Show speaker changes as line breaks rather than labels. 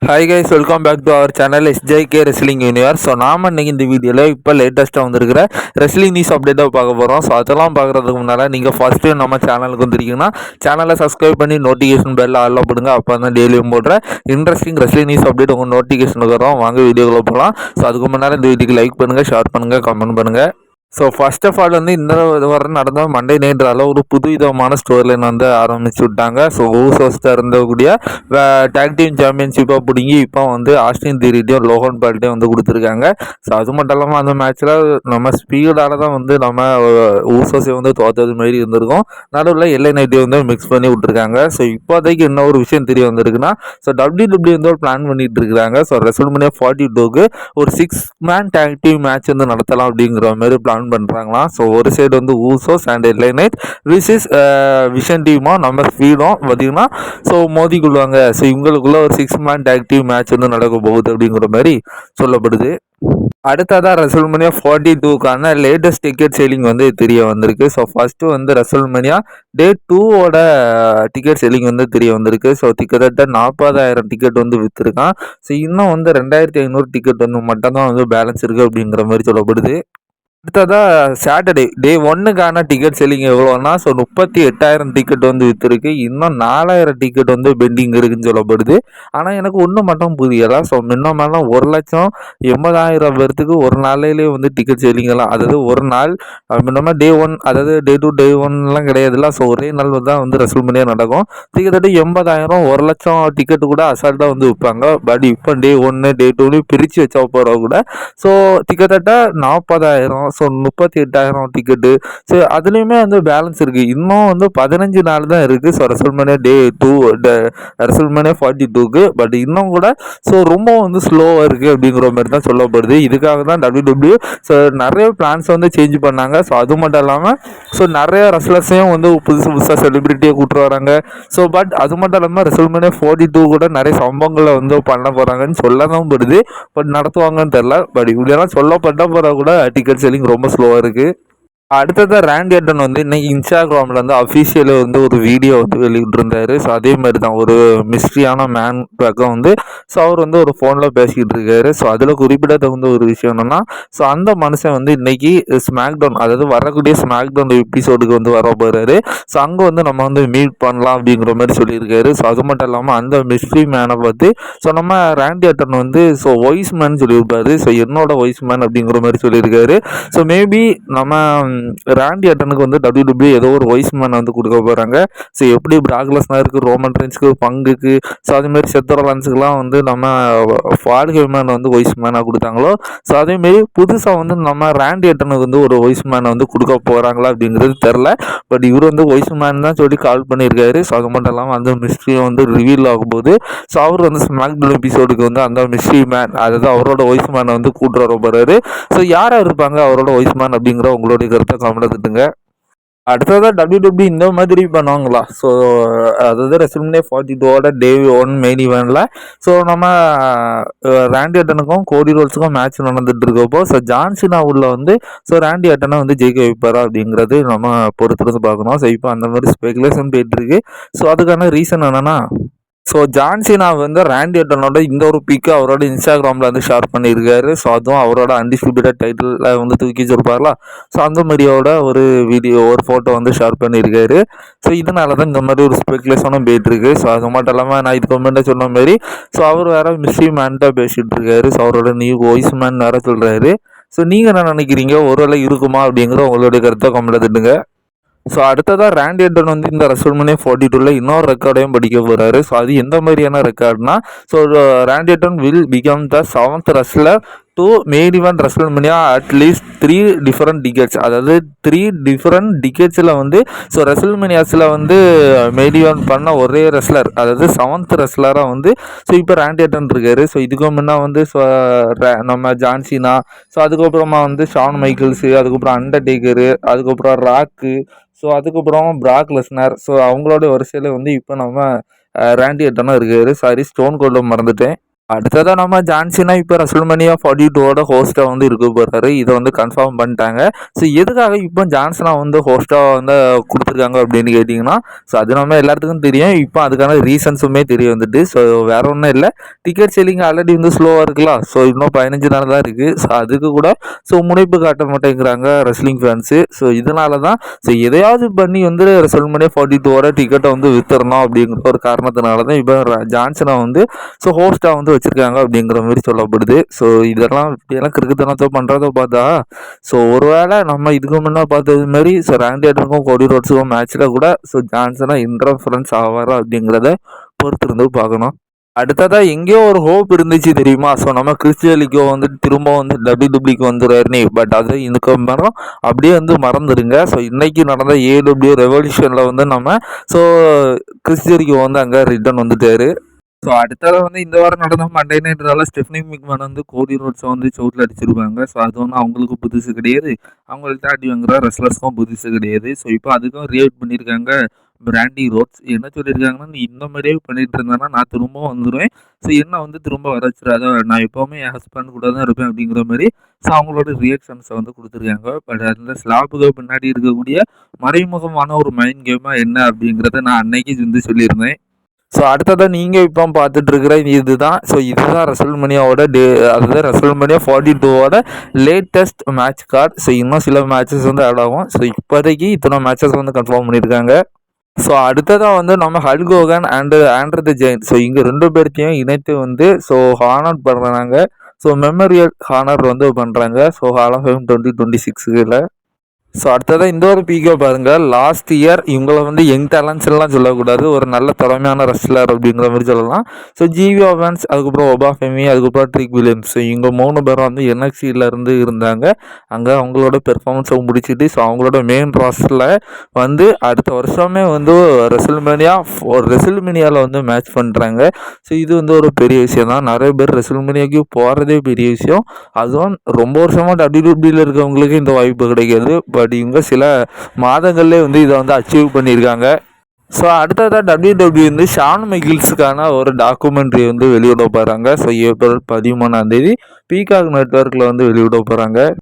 Hi guys, welcome back to our channel SJK wrestling universe. So நாம் இன்றைக்கி இந்த வீடியோவில் இப்போ லேட்டஸ்ட்டாக வந்திருக்கிற ரெஸ்லிங் நியூஸ் அப்டேட்டாக பார்க்க போகிறோம். ஸோ அதெல்லாம் பார்க்குறதுக்கு முன்னால் நீங்கள் ஃபஸ்ட் டைம் நம்ம சேனலுக்கு வந்துருக்கீங்கன்னா சேனலை சப்ஸ்கிரைப் பண்ணி நோட்டிஃபிகேஷன் பெல்ல ஆல்ல போடுங்க. அப்போ தான் டெய்லியும் போடுற இன்ட்ரெஸ்டிங் ரெஸ்லிங் நியூஸ் அப்டேட் உங்கள் நோட்டிஃபிகேஷனுக்கு வரும். வாங்க வீடியோக்குள்ளே போகலாம். ஸோ அதுக்கு முன்னால் இந்த வீடியோக்கு லைக் பண்ணுங்கள், ஷேர் பண்ணுங்கள், கமெண்ட் பண்ணுங்கள். ஸோ ஃபர்ஸ்ட் ஆஃப் ஆல் இந்த வாரம் நடந்த மண்டே நைட்ரால் ஒரு புது விதமான ஸ்டோரி லைன் ஆரம்பிச்சு விட்டாங்க. ஸோ ஊசோஸ்டாக இருந்தக்கூடிய டேக் டீம் சாம்பியன்ஷிப்பாக பிடிங்கி இப்போ ஆஸ்டின் தியரிட்டையும் லோகன் பால்ட்டையும் கொடுத்துருக்காங்க. ஸோ அது மட்டும் இல்லாமல் அந்த மேட்ச்சில் நம்ம ஸ்பீடால் தான் நம்ம ஊசோஸை தோற்றது மாதிரி இருந்திருக்கும். நடுவில் எல்லை நைட்டையும் மிக்ஸ் பண்ணி விட்டுருக்காங்க. ஸோ இப்போதைக்கு என்ன ஒரு விஷயம் தெரிய வந்திருக்குன்னா, ஸோ WWE ஒரு பிளான் பண்ணிட்டு இருக்கிறாங்க. ஸோ ரெசல்மனியா 42க்கு ஒரு 6 மேன் டேக் டீம் மேட்ச் நடத்தலாம் அப்படிங்கிற மாதிரி பிளான் பண்றாங்களாம். ஸோ ஒரு சைடு ஊசோஸ் அண்ட் எல்லை நைட் விசிஸ் விஷன் டீமும் நம்ம ஸ்பீடும் பார்த்தீங்கன்னா ஸோ மோதிக்குள்ளாங்க. ஸோ இவங்களுக்குள்ள ஒரு 6 மேன் டேக் டீம் மேட்ச் நடக்க போகுது அப்படிங்கிற மாதிரி சொல்லப்படுது. அடுத்ததாக ரெசல்மனியா 42க்கான லேட்டஸ்ட் டிக்கெட் சேலிங் தெரிய வந்திருக்கு. ஸோ ஃபஸ்ட்டு ரெசல்மனியா டே 2ஓட டிக்கெட் சேலிங் தெரிய வந்திருக்கு. ஸோ கிட்டத்தட்ட 40,000 டிக்கெட் விற்றுருக்கான். ஸோ இன்னும் 2,500 டிக்கெட் மட்டும் தான் பேலன்ஸ் இருக்குது அப்படிங்கிற மாதிரி சொல்லப்படுது. அடுத்ததாக சாட்டர்டே டே 1க்கான டிக்கெட் செல்லிங் எவ்வளோன்னா, ஸோ 38,000 டிக்கெட் விற்றுருக்கு. இன்னும் 4,000 டிக்கெட் பெண்டிங் இருக்குதுன்னு சொல்லப்படுது. ஆனால் எனக்கு ஒன்று மட்டும் புரியலை. ஸோ முன்னமெல்லாம் 1,80,000 பேர்த்துக்கு ஒரு நாளையிலே டிக்கெட் செல்லிங்கெல்லாம், அதாவது ஒரு நாள் முன்னமே டே 1, அதாவது டே 2 டே 1லாம் கிடையாதுல்ல. ஸோ ஒரே நாள் தான் ரெசல்மனியா நடக்கும். கிட்டத்தட்ட 80,000 1,00,000 டிக்கெட்டு கூட அசால்ட்டாக விற்பாங்க. பட் இப்போ டே 1 டே 2 பிரித்து வச்சா போகிற கூட ஸோ கிட்டத்தட்ட 40,000, ஸோ 38,000 டிக்கெட்டு. ஸோ அதுலேயுமே பேலன்ஸ் இருக்குது. இன்னும் 15 நாள் தான் இருக்குது. ஸோ ரெசல்மனியா டே 2 ரெசல்மனியா 42க்கு. பட் இன்னும் கூட ஸோ ரொம்ப ஸ்லோவாக இருக்குது அப்படிங்கிற மாதிரி தான் சொல்லப்படுது. இதுக்காக தான் WWE ஸோ நிறைய பிளான்ஸ் சேஞ்ச் பண்ணாங்க. ஸோ அது மட்டும் இல்லாமல் ஸோ நிறைய ரெஸ்லர்ஸையும் புதுசாக செலிபிரிட்டியை கூப்பிட்டு வராங்க. ஸோ பட் அது மட்டும் இல்லாமல் ரெசல்மனியா 42 கூட நிறைய சம்பவங்களை பண்ண போகிறாங்கன்னு சொல்ல தான் படுது. பட் நடத்துவாங்கன்னு தெரில. பட் இப்படியெல்லாம் சொல்லப்பட்ட போகிற கூட டிக்கெட் செல்லிங் ரொம்ப ஸ்லோவாக இருக்குது. அடுத்ததாக ரேண்டி ஆர்டன் இன்னைக்கு இன்ஸ்டாகிராமில் அஃபீஷியலு ஒரு வீடியோ வெளியிட்டிருந்தார். ஸோ அதே மாதிரி தான் ஒரு மிஸ்ட்ரியான மேன் பக்கம் ஸோ அவர் ஒரு ஃபோனில் பேசிக்கிட்டு இருக்காரு. ஸோ அதில் குறிப்பிடத்தகுந்த ஒரு விஷயம் என்னென்னா, ஸோ அந்த மனுஷன் இன்னைக்கு ஸ்மாக் டவுன், அதாவது வரக்கூடிய ஸ்மாக் டவுன் எபிசோடுக்கு வர போகிறாரு. ஸோ அங்கே நம்ம மீட் பண்ணலாம் அப்படிங்கிற மாதிரி சொல்லியிருக்காரு. ஸோ அது மட்டும் இல்லாமல் அந்த மிஸ்ட்ரி மேனை பார்த்து ஸோ நம்ம ரேண்டி ஆர்டன் ஸோ வாய்ஸ் மேன் சொல்லியிருப்பாரு. ஸோ என்னோட வாய்ஸ் மேன் அப்படிங்கிற மாதிரி சொல்லியிருக்காரு. ஸோ மேபி நம்ம ராண்டி ஆர்டனுக்கு WWE ஏதோ ஒரு வாய்ஸ் மேன் கொடுக்க போகிறாங்க. ஸோ எப்படி பிராக் லெஸ்னருக்கு, ரோமன் ரெயின்ஸ்க்கு, பங்குக்கு, ஸோ அதேமாரி செத் ரோலன்ஸுக்குலாம் நம்ம ஃபால் ஹேமன் வாய்ஸ் மேனாக கொடுத்தாங்களோ, ஸோ அதேமாரி புதுசாக நம்ம ராண்டி ஆர்டனுக்கு ஒரு வாய்ஸ் மேனை கொடுக்க போகிறாங்களா அப்படிங்கிறது தெரில. பட் இவர் வாய்ஸ் மேன் தான் சொல்லி கால் பண்ணியிருக்காரு. ஸோ அது மட்டும் இல்லாமல் அந்த மிஸ்ட்ரியை ரிவீல் ஆகும்போது ஸோ அவர் ஸ்மாக் டவுன் எபிசோடுக்கு அந்த மிஸ்ட்ரி மேன், அதாவது அவரோட வாய்ஸ் மேனை கூட்டு வர போகிறாரு. ஸோ யாராக இருப்பாங்க அவரோட வாய்ஸ் மேன் அப்படிங்கிற உங்களுடைய கருத்தை கவனத்துட்டுங்க. அடுத்ததாக WWE இந்த மாதிரி பண்ணுவாங்களா? ஸோ அதாவது ரெசல்மனியா 42ஓட டே 1 மெயின் ஈவெண்ட்டில் ஸோ நம்ம ராண்டி ஆர்டனுக்கும் கோடி ரோல்ஸுக்கும் மேட்ச் நடந்துட்டு இருக்கப்போ ஸோ ஜான்சினா உள்ள ஸோ ராண்டி ஆர்டனை ஜெயிக்க வைப்பாரா அப்படிங்கிறது நம்ம பொறுத்திருந்து பார்க்கணும். ஸோ இப்போ அந்த மாதிரி ஸ்பெகுலேஷன் போயிட்டுருக்கு. ஸோ அதுக்கான ரீசன் என்னென்னா, ஸோ ஜான்சினா ராண்டி ஆர்டனோட இந்த ஒரு பிக்கை அவரோட இன்ஸ்டாகிராமில் ஷேர் பண்ணியிருக்காரு. ஸோ அதுவும் அவரோட அன்டிஸ்பியூட்டட் டைட்டில் தூக்கி வச்சிருப்பார்ல. ஸோ அந்த மாதிரியோட ஒரு வீடியோ, ஒரு ஃபோட்டோ ஷேர் பண்ணியிருக்காரு. ஸோ இதனால தான் இந்த மாதிரி ஒரு ஸ்பெகுலேஷனும் போயிட்டுருக்கு. ஸோ அது மட்டும் இல்லாமல் நான் இதுக்கு முன்னாடி சொன்ன மாதிரி ஸோ அவர் வேறு மிஸ்ட்ரி மேன்ட்டாக பேசிகிட்டு இருக்காரு. ஸோ அவரோட நியூ வாய்ஸ் மேன் வேறு சொல்கிறாரு. ஸோ நீங்கள் என்ன நினைக்கிறீங்க? ஒருவேளை இருக்குமா அப்படிங்கிற உங்களுடைய கருத்தை கமெண்ட்ல திட்டுங்க. ஸோ அடுத்ததாக ராண்டி ஆர்டன் இந்த ரெசல்மனியா 42ல் இன்னொரு ரெக்கார்டையும் படிக்க போகிறாரு. ஸோ அது எந்த மாதிரியான ரெக்கார்ட்னா, so Randy Orton will become the 7th wrestler to main event WrestleMania at least 3 different tickets, அதாவது 3 டிஃபரெண்ட் டிக்கெட்ஸில் ஸோ ரெசல்மனியாஸில் மெயின் ஈவென்ட் பண்ண ஒரே ரெஸ்லர், அதாவது 7th ரெஸ்லராக ஸோ இப்போ ராண்டி ஆர்டன் இருக்காரு. ஸோ இதுக்கு முன்னே ஸோ நம்ம ஜான்சினா, ஸோ அதுக்கப்புறமா ஷான் மைக்கிள்ஸு, அதுக்கப்புறம் அண்டர்டேக்கரு, அதுக்கப்புறம் ராக்கு, ஸோ அதுக்கப்புறம் பிராக் லெஸ்னர், ஸோ அவங்களோட வரிசையில் இப்போ நம்ம ராண்டி ஆர்டனும் இருக்காரு. சாரி, ஸ்டோன் கோல்டும் மறந்துட்டேன். அடுத்ததா நம்ம ஜான்சினா இப்போ ரெசல்மேனியா 42 ஹோஸ்டா வந்து இருக்க போறாரு. இதை வந்து கன்ஃபார்ம் பண்ணிட்டாங்க. ஸோ எதுக்காக இப்போ ஜான்சனா வந்து ஹோஸ்டா வந்து கொடுத்துருக்காங்க அப்படின்னு கேட்டிங்கன்னா, ஸோ அது நம்ம எல்லாத்துக்கும் தெரியும். இப்போ அதுக்கான ரீசன்ஸுமே தெரிய வந்துட்டு. ஸோ வேற ஒன்றும் இல்லை, டிக்கெட் செல்லிங் ஆல்ரெடி வந்து ஸ்லோவாக இருக்கலாம். ஸோ இன்னும் 15 நாள் தான் இருக்குது. ஸோ அதுக்கு கூட முனைப்பு காட்ட மாட்டேங்கிறாங்க ரெஸ்லிங் ஃபேன்ஸு. ஸோ இதனால தான் எதையாவது பண்ணி வந்து ரெசல்மேனியா 42 டிக்கெட்டை வந்து வித்துறணும் அப்படிங்கிற ஒரு காரணத்தினால தான் இப்போ ஜான்சனா வந்து ஹோஸ்டா வந்து வச்சிருக்காங்க அப்படிங்கிற மாதிரி சொல்லப்படுது. ஸோ இதெல்லாம் இப்படியெல்லாம் கிறுக்குத்தனத்தை பண்ணுறத பார்த்தா ஒருவேளை நம்ம இதுக்கு முன்னே பார்த்தது மாதிரி ராண்டி ஆர்டனுக்கும் கோடி ரோட்ஸுக்கும் மேட்ச்சில் கூட ஜான்சனா இன்டர்ஃபரன்ஸ் ஆவாரா அப்படிங்கிறத பொறுத்து இருந்து பார்க்கணும். அடுத்ததா எங்கேயோ ஒரு ஹோப் இருந்துச்சு தெரியுமா? நம்ம கிறிஸ் ஜெரிக்கோ வந்து திரும்ப வந்து WWE வந்துடுறாருன்னு. பட் அது இதுக்கு மரம் அப்படியே வந்து மறந்துடுங்க. இன்னைக்கு நடந்த AEW ரெவல்யூஷனில் வந்து நம்ம கிறிஸ் ஜெரிக்கோ வந்து அங்கே ரிட்டர்ன் வந்துட்டாரு. அடுத்தது வந்து இந்த வாரம் நடந்த மண்டே நைட்னால ஸ்டெஃப்னி மிக்மேன் வந்து கோடி ரோட்ஸை வந்து சவுட்டில் அடிச்சிருப்பாங்க. அது ஒன்றும் அவங்களுக்கு புதுசு கிடையாது. அவங்கள்ட்ட அடி வாங்குற ரெஸ்லர்ஸ்க்கும் புதுசு கிடையாது. இப்போ அதுக்கும் ரியாக்ட் பண்ணியிருக்காங்க பிராண்டி ரோட்ஸ். என்ன சொல்லியிருக்காங்கன்னா, நீ இந்த மாதிரியே பண்ணிட்டு இருந்தேன்னா நான் திரும்பவும் வந்துடுவேன். என்ன வந்து திரும்ப வர வச்சிடாத, நான் எப்போவுமே என் ஹஸ்பண்ட் கூட தான் இருப்பேன் அப்படிங்கிற மாதிரி அவங்களோட ரியாக்ஷன்ஸை வந்து கொடுத்துருக்காங்க. பட் அந்த ஸ்லாப்புக்கு பின்னாடி இருக்கக்கூடிய மறைமுகமான ஒரு மைண்ட் கேமாக என்ன அப்படிங்கிறத நான் அன்னைக்கு வந்து சொல்லியிருந்தேன். அடுத்ததாக நீங்கள் இப்போ பார்த்துட்டு இருக்கிற இதுதான். இதுதான் ரெசல்மேனியாவோட அதுதான் ரெசல்மேனியா 42 லேட்டஸ்ட் மேட்ச் கார்டு. இன்னும் சில மேட்சஸ் வந்து ஆட் ஆகும். இப்போதைக்கு இத்தனை மேட்சஸ் வந்து கன்ஃபார்ம் பண்ணியிருக்காங்க. அடுத்ததாக வந்து நம்ம Hulk Hogan and Andre the giant இங்கே 2 பேர்த்தையும் இணைத்து வந்து ஹானர் பண்ணுறாங்க. மெமோரியல் ஹானர் வந்து பண்ணுறாங்க. ஹால் ஆஃப் ஃபேம் 2026ல். அடுத்ததாக இந்த ஒரு பீக்கை பாருங்கள். லாஸ்ட் இயர் இவங்களை வந்து யங் டேலண்ட்ஸ்லாம் சொல்லக்கூடாது, ஒரு நல்ல திறமையான ரெஸ்லர் அப்படிங்கிற மாதிரி சொல்லலாம். ஜிவி ஓவன்ஸ், அதுக்கப்புறம் ஒபாஃபெமி, அதுக்கப்புறம் ட்ரிக் வில்லியம்ஸ், இவங்க 3 பேரும் வந்து NXT இருந்தாங்க. அங்கே அவங்களோட பெர்ஃபார்மன்ஸை முடிச்சுட்டு அவங்களோட மெயின் ராஸ்டரில் வந்து அடுத்த வருஷமே வந்து ரெசல்மேனியாவில் வந்து மேட்ச் பண்ணுறாங்க. இது வந்து ஒரு பெரிய விஷயம் தான். நிறைய பேர் ரெசல்மேனியாவுக்கு போகிறதே பெரிய விஷயம். அதுவும் ரொம்ப வருஷமாக WWE இருக்கவங்களுக்கு இந்த வாய்ப்பு கிடைக்காது. பட் இவங்க சில மாதங்கள்லேயே வந்து இதை வந்து அச்சீவ் பண்ணியிருக்காங்க. அடுத்ததாக WWE வந்து ஷான் மைக்கிள்ஸுக்கான ஒரு டாக்குமெண்ட்ரி வந்து வெளியிட போகிறாங்க. ஏப்ரல் 13ஆம் தேதி பீகாக் நெட்வொர்க்கில் வந்து வெளியிட போகிறாங்க.